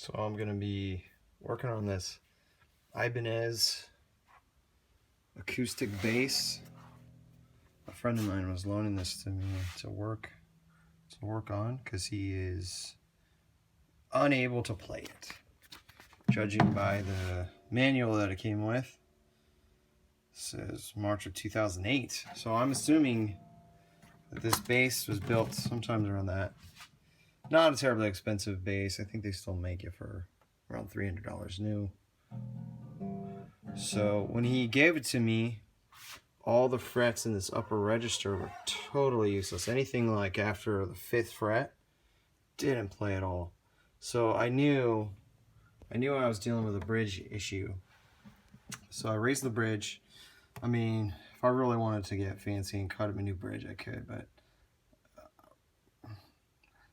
So I'm going to be working on this Ibanez acoustic bass. A friend of mine was loaning this to me to work on because he is unable to play it, judging by the manual that it came with. It says March of 2008, so I'm assuming that this bass was built sometime around that. Not a terribly expensive bass. I think they still make it for around $300 new. So when he gave it to me, all the frets in this upper register were totally useless. Anything like after the 5th fret didn't play at all. So I knew I was dealing with a bridge issue. So I raised the bridge. I mean, if I really wanted to get fancy and cut him a new bridge, I could, but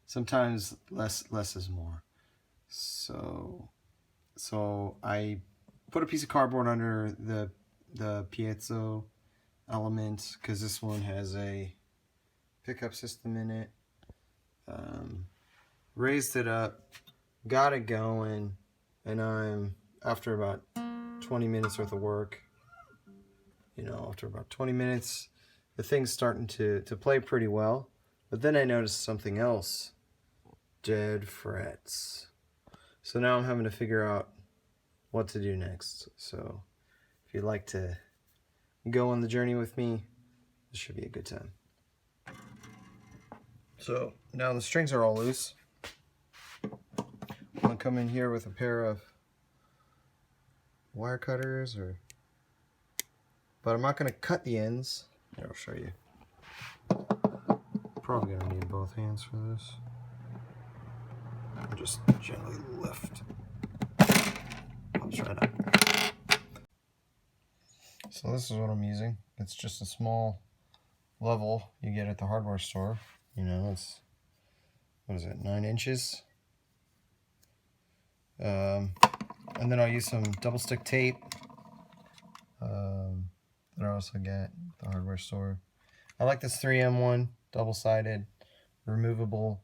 sometimes less is more. So I put a piece of cardboard under the piezo element because this one has a pickup system in it. Raised it up, got it going, and I'm after about 20 minutes worth of work. After about 20 minutes, the thing's starting to play pretty well. But then I noticed something else. Dead frets. So now I'm having to figure out what to do next. So if you'd like to go on the journey with me, this should be a good time. So now the strings are all loose. I'm gonna come in here with a pair of wire cutters, but I'm not gonna cut the ends. Here, I'll show you. Probably gonna need both hands for this. Just gently lift. Pops right up. So this is what I'm using. It's just a small level you get at the hardware store. It's, what is it, 9 inches? And then I'll use some double stick tape that I also get at the hardware store. I like this 3M one, double-sided, removable.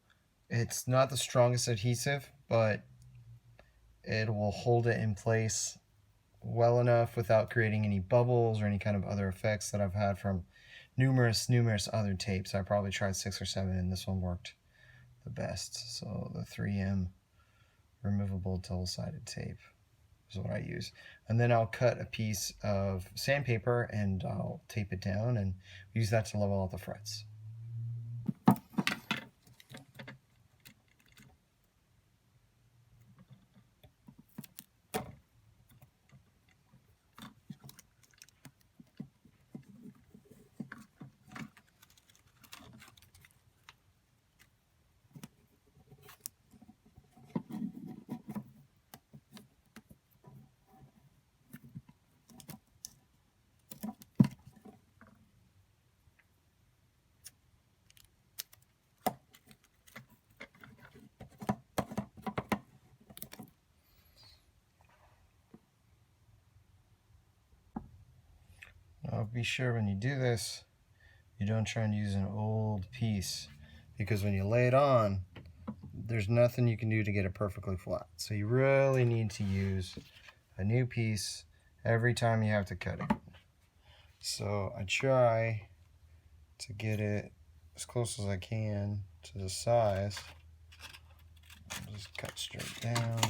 It's not the strongest adhesive, but it will hold it in place well enough without creating any bubbles or any kind of other effects that I've had from numerous other tapes. I probably tried 6 or 7 and this one worked the best. So the 3M removable double-sided tape is what I use. And then I'll cut a piece of sandpaper and I'll tape it down and use that to level out the frets. Now be sure when you do this, you don't try and use an old piece, because when you lay it on, there's nothing you can do to get it perfectly flat. So you really need to use a new piece every time you have to cut it. So I try to get it as close as I can to the size. I'll just cut straight down.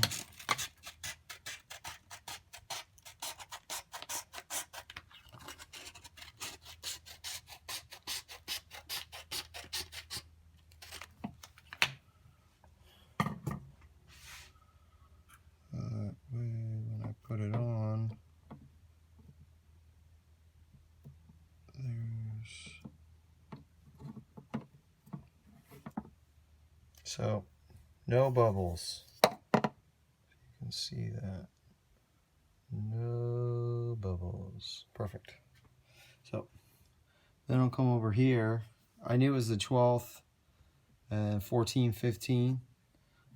When I put it on, so no bubbles. You can see that. No bubbles. Perfect. So then I'll come over here. I knew it was the 12th and 14, 15.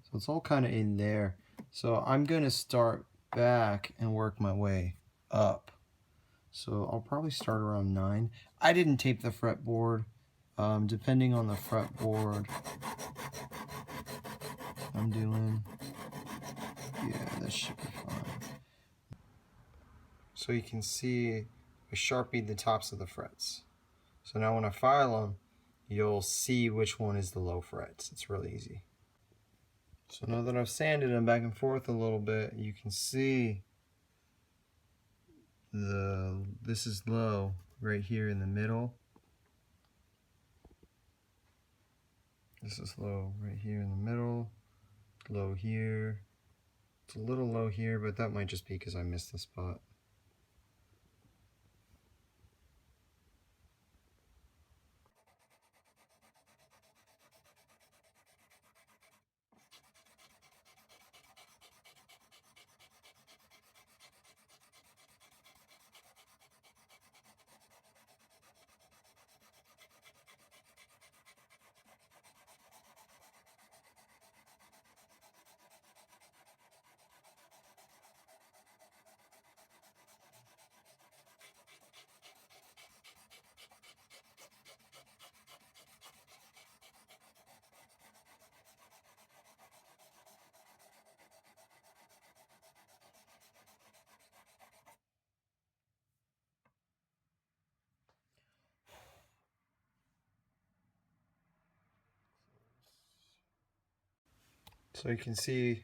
So it's all kind of in there. So I'm going to start back and work my way up. So I'll probably start around 9. I didn't tape the fretboard. Depending on the fretboard I'm doing, That should be fine. So you can see I Sharpied the tops of the frets. So now when I file them, you'll see which one is the low frets. It's really easy. So now that I've sanded them back and forth a little bit, you can see this is low right here in the middle. This is low right here in the middle, low here. It's a little low here, but that might just be because I missed the spot. So you can see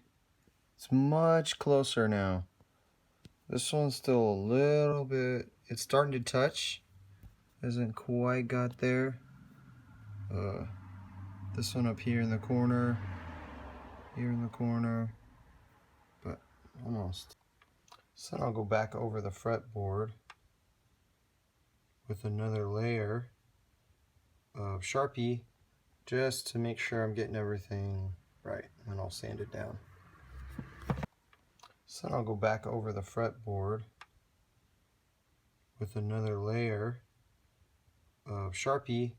it's much closer now. This one's still a little bit, it's starting to touch. Hasn't quite got there. This one up here in the corner, but almost. So then I'll go back over the fretboard with another layer of Sharpie just to make sure I'm getting everything right, and I'll sand it down. So then I'll go back over the fretboard with another layer of Sharpie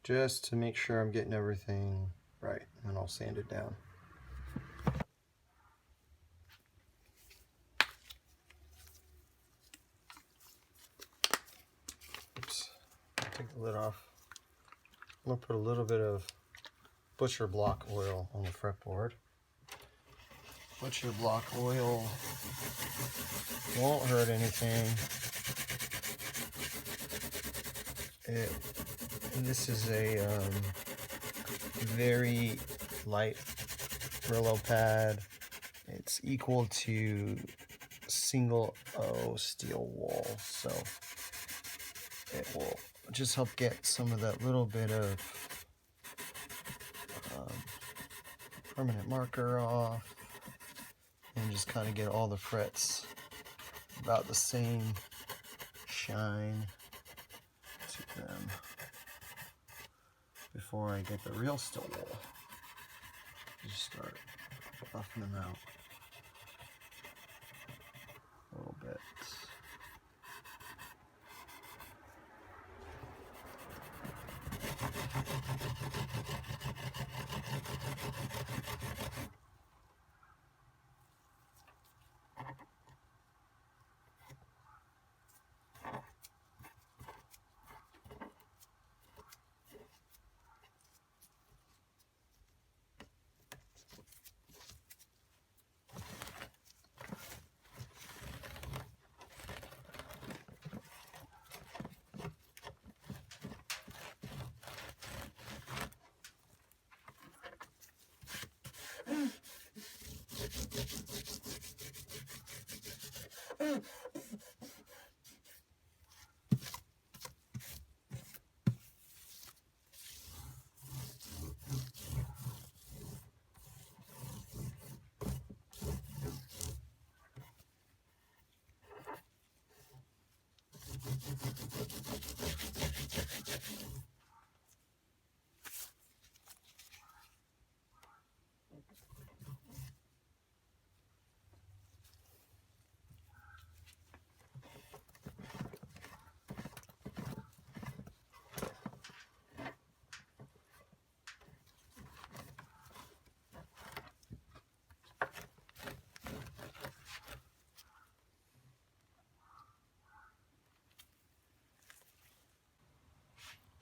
just to make sure I'm getting everything right, and I'll sand it down. Oops, take the lid off. I'm gonna put a little bit of Butcher Block oil on the fretboard. Butcher Block oil won't hurt anything. This is a very light Brillo pad. It's equal to single O steel wool, so it will just help get some of that little bit of permanent marker off, and just kind of get all the frets about the same shine to them before I get the real steel wool. Just start buffing them out a little bit.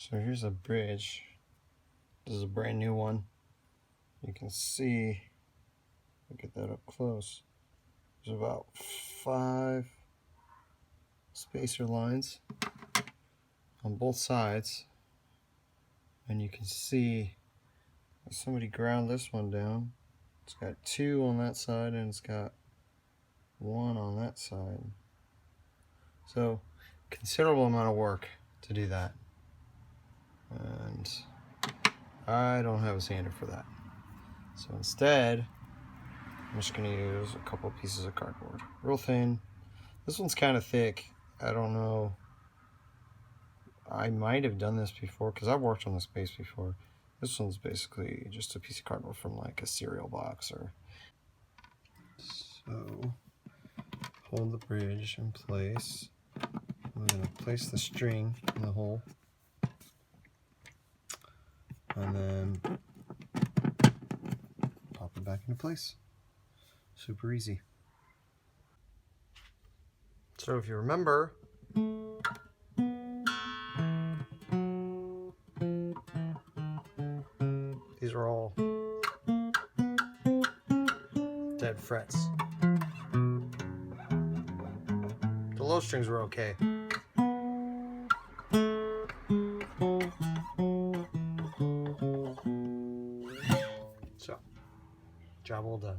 So here's a bridge. This is a brand new one. You can see, look at that up close. There's about 5 spacer lines on both sides, and you can see somebody ground this one down. It's got 2 on that side and it's got 1 on that side. So considerable amount of work to do that, and I don't have a sander for that. So instead, I'm just going to use a couple pieces of cardboard, real thin. This one's kind of thick. I don't know. I might have done this before because I've worked on this base before. This one's basically just a piece of cardboard from like a cereal box or. So hold the bridge in place. I'm going to place the string in the hole, and then pop it back into place. Super easy. So if you remember, these are all dead frets. The low strings were okay. So, job well done.